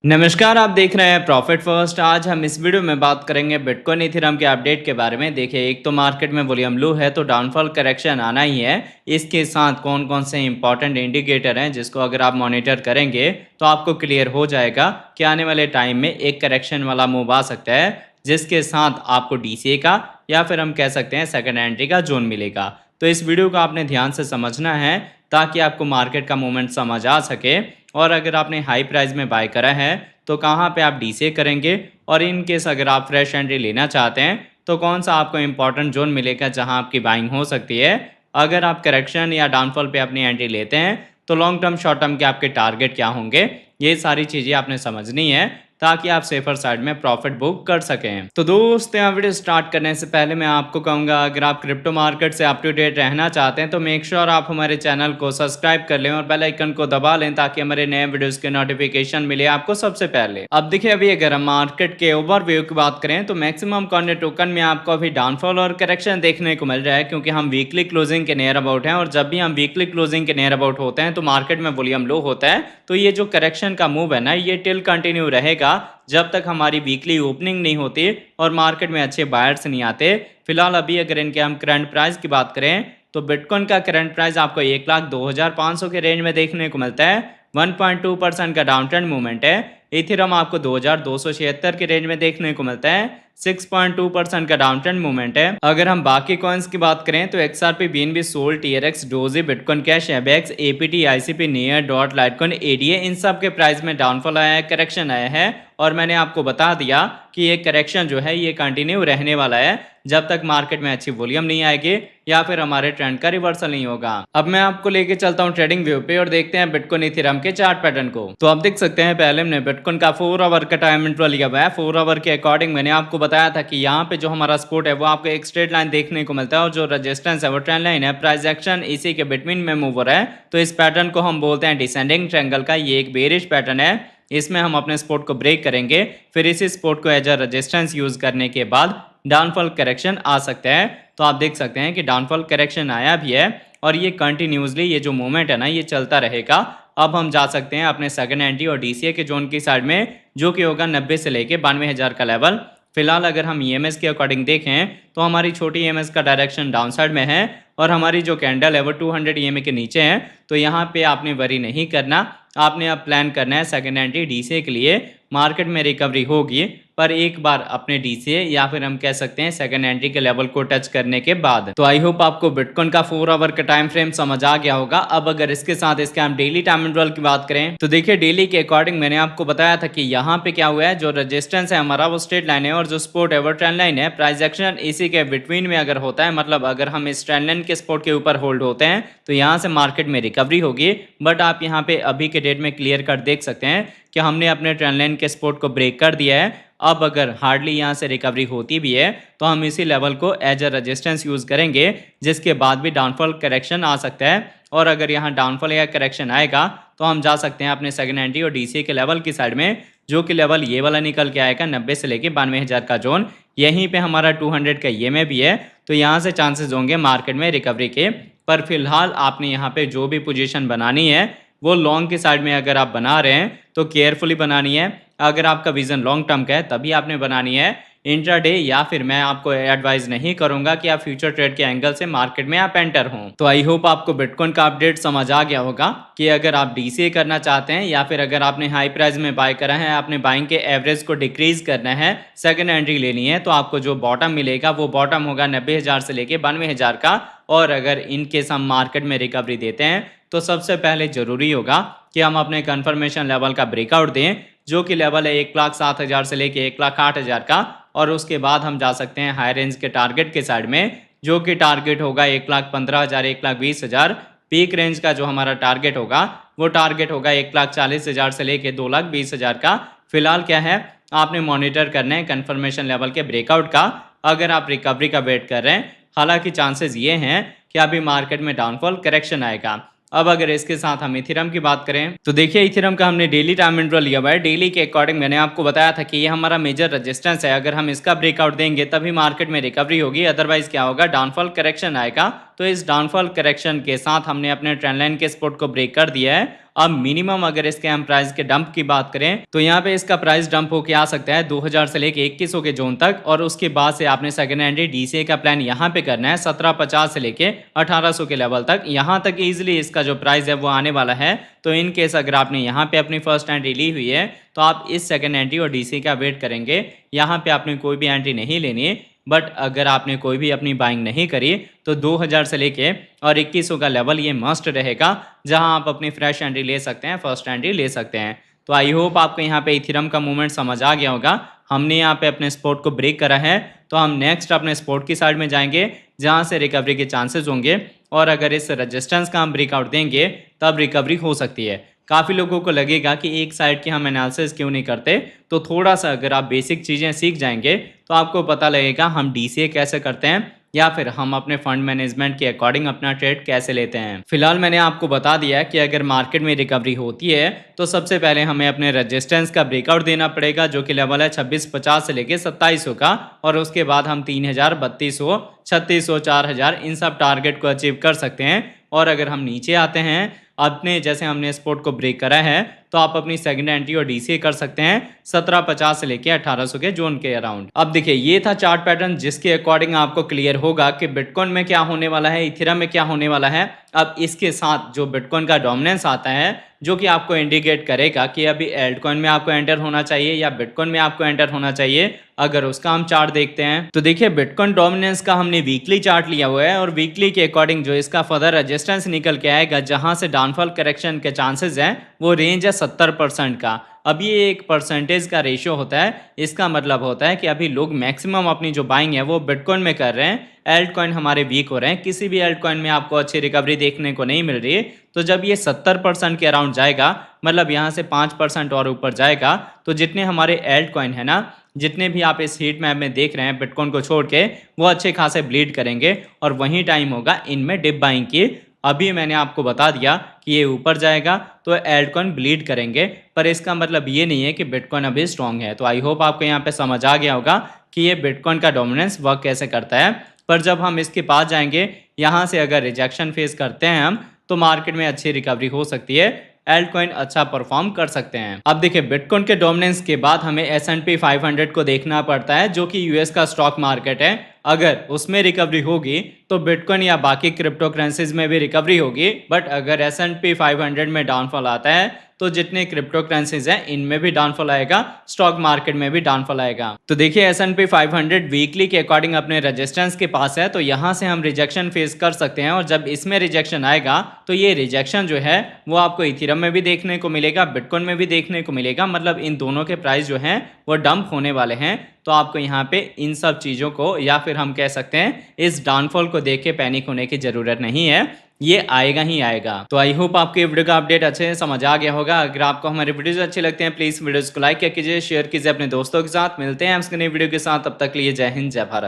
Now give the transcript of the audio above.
नमस्कार, आप देख रहे हैं प्रॉफिट फर्स्ट। आज हम इस वीडियो में बात करेंगे बिटकॉइन इथेरियम के अपडेट के बारे में। देखिए, एक तो मार्केट में वॉल्यूम लो है तो डाउनफॉल करेक्शन आना ही है। इसके साथ कौन कौन से इंपॉर्टेंट इंडिकेटर हैं जिसको अगर आप मॉनिटर करेंगे तो आपको क्लियर हो जाएगा कि आने वाले टाइम में एक करेक्शन वाला मूव आ सकता है, जिसके साथ आपको डीसीए का या फिर हम कह सकते हैं सेकेंड एंट्री का जोन मिलेगा। तो इस वीडियो को आपने ध्यान से समझना है ताकि आपको मार्केट का मूवमेंट समझ आ सके। और अगर आपने हाई प्राइस में बाय करा है तो कहाँ पे आप डीसीए करेंगे, और इन केस अगर आप फ्रेश एंट्री लेना चाहते हैं तो कौन सा आपको इंपॉर्टेंट जोन मिलेगा जहां आपकी बाइंग हो सकती है। अगर आप करेक्शन या डाउनफॉल पे अपनी एंट्री लेते हैं तो लॉन्ग टर्म शॉर्ट टर्म के आपके टारगेट क्या होंगे, ये सारी चीज़ें आपने समझनी है ताकि आप सेफर साइड में प्रॉफिट बुक कर सकें। तो दोस्तों, यहाँ वीडियो स्टार्ट करने से पहले मैं आपको कहूँगा, अगर आप क्रिप्टो मार्केट से अप टू डेट रहना चाहते हैं तो मेक श्योर आप हमारे चैनल को सब्सक्राइब कर लें और बेल आइकन को दबा लें ताकि हमारे नए वीडियोस के नोटिफिकेशन मिले आपको सबसे पहले। अब देखिए, अभी अगर हम मार्केट के ओवरव्यू की बात करें तो मैक्सिमम कॉइन टोकन में आपको अभी डाउनफॉल और करेक्शन देखने को मिल रहा है, क्योंकि हम वीकली क्लोजिंग के नियर अबाउट हैं। और जब भी हम वीकली क्लोजिंग के नियर अबाउट होते हैं तो मार्केट में वॉल्यूम लो होता है। तो ये जो करेक्शन का मूव है ना, ये टिल कंटिन्यू रहेगा जब तक हमारी वीकली ओपनिंग नहीं होती और मार्केट में अच्छे बायर्स नहीं आते। फिलहाल अभी अगर इनके हम करंट प्राइस की बात करें तो बिटकॉइन का करंट प्राइस आपको 1,02,500 के रेंज में देखने को मिलता है। 1.2% का डाउन ट्रेंड मूवमेंट है। इथेरियम आपको 2,276 के रेंज में देखने को मिलता है। 6.2% का डाउन ट्रेंड मूवमेंट है। अगर हम बाकी कॉइन्स की बात करें तो XRP, BNB, Sol, TRX, Doge, Bitcoin Cash, एबेक्स, APT, ICP, Near, Dot, Litecoin, ADA, इन सब के प्राइस में डाउनफॉल आया है, करेक्शन आया है। और मैंने आपको बता दिया कि ये करेक्शन जो है ये कंटिन्यू रहने वाला है जब तक मार्केट में अच्छी वॉल्यूम नहीं आएगी या फिर हमारे ट्रेंड का रिवर्सल नहीं होगा। अब मैं आपको लेके चलता हूँ ट्रेडिंग व्यू पे और देखते हैं बिटकॉइन इथेरियम के चार्ट पैटर्न को। तो आप देख सकते हैं, पहले हमने बिटकॉइन का 4 आवर का टाइम इंटरवल लिया हुआ है। 4 आवर के अकॉर्डिंग मैंने आपको बताया था कि यहाँ पे जो हमारा सपोर्ट है वो आपको एक स्ट्रेट लाइन देखने को मिलता है और जो रेजिस्टेंस है वो ट्रेंड लाइन है। प्राइस एक्शन इसी के बिटवीन में मूव हो रहा है। तो इस पैटर्न को हम बोलते हैं डिसेंडिंग ट्रायंगल का। ये एक बेरिश पैटर्न है, इसमें हम अपने सपोर्ट को ब्रेक करेंगे, फिर इसी सपोर्ट को एज अ रेजिस्टेंस यूज करने के बाद डाउनफॉल करेक्शन आ सकता है। तो आप देख सकते हैं कि डाउनफॉल करेक्शन आया भी है और ये कंटिन्यूसली ये जो मूवमेंट है ना ये चलता रहेगा। अब हम जा सकते हैं अपने सेकंड एंट्री और डीसीए के जोन की साइड में, जो कि होगा 90 से लेके 92,000 का लेवल। फिलहाल अगर हम ईएमएस के अकॉर्डिंग देखें तो हमारी छोटी ईएमएस का डायरेक्शन डाउन साइड में है और हमारी जो कैंडल है वो 200 ईएमए के नीचे है। तो यहाँ पे आपने वरी नहीं करना, आपने अब प्लान करना है सेकंड एंट्री डीसीए के लिए। मार्केट में रिकवरी होगी पर एक बार अपने डीसीए या फिर हम कह सकते हैं सेकंड एंट्री के लेवल को टच करने के बाद। तो आई होप आपको बिटकॉइन का 4 आवर का टाइम फ्रेम समझ आ गया होगा। अब अगर इसके साथ इसके हम डेली टाइम इंटरवल की बात करें तो देखिए, डेली के अकॉर्डिंग मैंने आपको बताया था कि यहाँ पे क्या हुआ है, जो रेजिस्टेंस है हमारा वो स्ट्रेट लाइन है और जो सपोर्ट है वो ट्रेंड लाइन है। प्राइस एक्शन इसी के बिटवीन में अगर होता है, मतलब अगर हम इस ट्रेंड लाइन के सपोर्ट के ऊपर होल्ड होते हैं तो यहाँ से मार्केट में रिकवरी होगी। बट आप यहाँ पे अभी के डेट में क्लियर कट देख सकते हैं कि हमने अपने ट्रेंड लाइन के सपोर्ट को ब्रेक कर दिया है। अब अगर हार्डली यहाँ से रिकवरी होती भी है तो हम इसी लेवल को एज अ रेजिस्टेंस यूज करेंगे, जिसके बाद भी डाउनफॉल करेक्शन आ सकता है। और अगर यहाँ डाउनफॉल या करेक्शन आएगा तो हम जा सकते हैं अपने सेकंड एंट्री और डीसीए के लेवल की साइड में, जो कि लेवल ये वाला निकल के आएगा 90 से लेके 92,000 का जोन। यहीं पे हमारा 200 का ईएमए भी है। तो यहाँ से चांसेस होंगे मार्केट में रिकवरी के। पर फिलहाल आपने यहाँ पे जो भी पोजीशन बनानी है वो लॉन्ग की साइड में अगर आप बना रहे हैं तो केयरफुली बनानी है। अगर आपका विजन लॉन्ग टर्म का है तभी आपने बनानी है। इंट्राडे या फिर मैं आपको एडवाइस नहीं करूंगा कि आप फ्यूचर ट्रेड के एंगल से मार्केट में आप एंटर हों। तो आई होप आपको बिटकॉइन का अपडेट समझ आ गया होगा कि अगर आप डीसीए करना चाहते हैं या फिर अगर आपने हाई प्राइस में बाय करा है, आपने बाइंग के एवरेज को डिक्रीज करना है, सेकंड एंट्री लेनी है, तो आपको जो बॉटम मिलेगा वो बॉटम होगा 90,000 से लेके 92,000 का। और अगर इनकेस हम मार्केट में रिकवरी देते हैं तो सबसे पहले जरूरी होगा कि हम अपने कंफर्मेशन लेवल का ब्रेकआउट दें, जो कि लेवल है 1,07,000 से लेके 1,08,000 का। और उसके बाद हम जा सकते हैं हाई रेंज के टारगेट के साइड में, जो कि टारगेट होगा 1,15,000, 1,20,000। पीक रेंज का जो हमारा टारगेट होगा वो टारगेट होगा 1,40,000 से लेके 2,20,000 का। फिलहाल क्या है, आपने मॉनिटर करना है कंफर्मेशन लेवल के ब्रेकआउट का अगर आप रिकवरी का वेट कर रहे हैं। हालांकि चांसेस ये हैं कि अभी मार्केट में डाउनफॉल करेक्शन आएगा। अब अगर इसके साथ हम इथेरियम की बात करें तो देखिए, इथेरियम का हमने डेली टाइम इंटरवल लिया हुआ है। डेली के अकॉर्डिंग मैंने आपको बताया था कि ये हमारा मेजर रेजिस्टेंस है। अगर हम इसका ब्रेकआउट देंगे तभी मार्केट में रिकवरी होगी, अदरवाइज क्या होगा, डाउनफॉल करेक्शन आएगा। तो इस डाउनफॉल करेक्शन के साथ हमने अपने ट्रेंड लाइन के सपोर्ट को ब्रेक कर दिया है। अब मिनिमम अगर इसके हम प्राइस के डंप की बात करें तो यहाँ पे इसका प्राइस डंप होके आ सकता है 2000 से लेके 2100 के जोन तक, और उसके बाद से आपने सेकंड हैंड डीसीए का प्लान यहाँ पे करना है 1750 से लेके 1800 के लेवल तक। यहाँ तक इजिली इसका जो प्राइस है वो आने वाला है। तो इन केस अगर आपने यहाँ पे अपनी फर्स्ट एंट्री ली हुई है तो आप इस सेकंड एंट्री और डीसीए का वेट करेंगे। यहाँ पे आपने कोई भी एंट्री नहीं लेनी है, बट अगर आपने कोई भी अपनी बाइंग नहीं करी तो 2000 से लेके और 2100 का लेवल ये मस्ट रहेगा, जहां आप अपनी फ्रेश एंट्री ले सकते हैं, फर्स्ट एंट्री ले सकते हैं। तो आई होप आपको यहाँ पे इथेरियम का मूवमेंट समझ आ गया होगा। हमने यहाँ पे अपने सपोर्ट को ब्रेक करा है, तो हम नेक्स्ट अपने सपोर्ट की साइड में जाएंगे जहाँ से रिकवरी के चांसेस होंगे, और अगर इस रेजिस्टेंस का हम ब्रेकआउट देंगे तब रिकवरी हो सकती है। काफ़ी लोगों को लगेगा कि एक साइड की हम एनालिसिस क्यों नहीं करते, तो थोड़ा सा अगर आप बेसिक चीज़ें सीख जाएंगे तो आपको पता लगेगा हम डीसीए कैसे करते हैं या फिर हम अपने फंड मैनेजमेंट के अकॉर्डिंग अपना ट्रेड कैसे लेते हैं। फिलहाल मैंने आपको बता दिया कि अगर मार्केट में रिकवरी होती है तो सबसे पहले हमें अपने रेजिस्टेंस का ब्रेकआउट देना पड़ेगा, जो कि लेवल है 2650 से लेके 2700 का, और उसके बाद हम 3000, 3200, 3600, 4000 इन सब टारगेट को अचीव कर सकते हैं। और अगर हम नीचे आते हैं अपने जैसे हमने सपोर्ट को ब्रेक करा है तो आप अपनी सेकंड एंट्री और डीसीए कर सकते हैं 1750 से लेके 1800 के जोन के अराउंड। अब देखिए ये था चार्ट पैटर्न जिसके अकॉर्डिंग आपको क्लियर होगा कि बिटकॉइन में क्या होने वाला है, इथेरियम में क्या होने वाला है। अब इसके साथ जो बिटकॉइन का डोमिनेंस आता है जो कि आपको इंडिकेट करेगा कि अभी एल्टकॉइन में आपको एंटर होना चाहिए या बिटकॉइन में आपको एंटर होना चाहिए, अगर उसका हम चार्ट देखते हैं तो देखिए बिटकॉइन डोमिनेंस का हमने वीकली चार्ट लिया हुआ है, और वीकली के अकॉर्डिंग जो इसका फर्दर रेजिस्टेंस निकल के आएगा जहां से डाउनफॉल करेक्शन के चांसेस हैं वो रेंज है 70% का। अब ये एक परसेंटेज का रेशियो होता है, इसका मतलब होता है कि अभी लोग मैक्सिमम अपनी जो बाइंग है वो बिटकॉइन में कर रहे हैं, एल्ट कॉइन हमारे वीक हो रहे हैं, किसी भी एल्ट कॉइन में आपको अच्छी रिकवरी देखने को नहीं मिल रही है। तो जब ये 70% के अराउंड जाएगा, मतलब यहाँ से 5% और ऊपर जाएगा, तो जितने हमारे एल्ट कॉइन है ना, जितने भी आप इस हीट मैप में देख रहे हैं बिटकॉइन को छोड़ के, वो अच्छे खासे ब्लीड करेंगे और वही टाइम होगा इनमें डिप बाइंग की। अभी मैंने आपको बता दिया कि ये ऊपर जाएगा तो एल्टकॉइन ब्लीड करेंगे, पर इसका मतलब ये नहीं है कि बिटकॉइन अभी स्ट्रांग है। तो आई होप आपको यहाँ पे समझ आ गया होगा कि ये बिटकॉइन का डोमिनेंस वर्क कैसे करता है। पर जब हम इसके पास जाएंगे, यहाँ से अगर रिजेक्शन फेस करते हैं हम, तो मार्केट में अच्छी रिकवरी हो सकती है, एल्टकॉइन अच्छा परफॉर्म कर सकते हैं। अब देखिए बिटकॉइन के डोमिनेंस के बाद हमें S&P 500 को देखना पड़ता है, जो कि यूएस का स्टॉक मार्केट है। अगर उसमें रिकवरी होगी तो बिटकॉइन या बाकी क्रिप्टो करेंसीज में भी रिकवरी होगी, बट अगर S&P 500 में डाउनफॉल आता है तो जितने क्रिप्टो करेंसीज हैं इनमें भी डाउनफॉल आएगा, स्टॉक मार्केट में भी डाउनफॉल आएगा। तो देखिए S&P 500 वीकली के अकॉर्डिंग अपने रेजिस्टेंस के पास है, तो यहाँ से हम रिजेक्शन फेस कर सकते हैं, और जब इसमें रिजेक्शन आएगा तो ये रिजेक्शन जो है वो आपको इथेरियम में भी देखने को मिलेगा, बिटकॉइन में भी देखने को मिलेगा, मतलब इन दोनों के प्राइस जो हैं वो डंप होने वाले हैं। तो आपको यहाँ पे इन सब चीज़ों को, या फिर हम कह सकते हैं इस डाउनफॉल को देख के पैनिक होने की ज़रूरत नहीं है, ये आएगा ही आएगा। तो आई होप आपको ये वीडियो का अपडेट अच्छे से समझ आ गया होगा। अगर आपको हमारे वीडियोस अच्छे लगते हैं प्लीज़ वीडियोस को लाइक कीजिए, शेयर कीजिए अपने दोस्तों के साथ। मिलते हैं हम नई वीडियो के साथ, तब तक लिए जय हिंद जय भारत।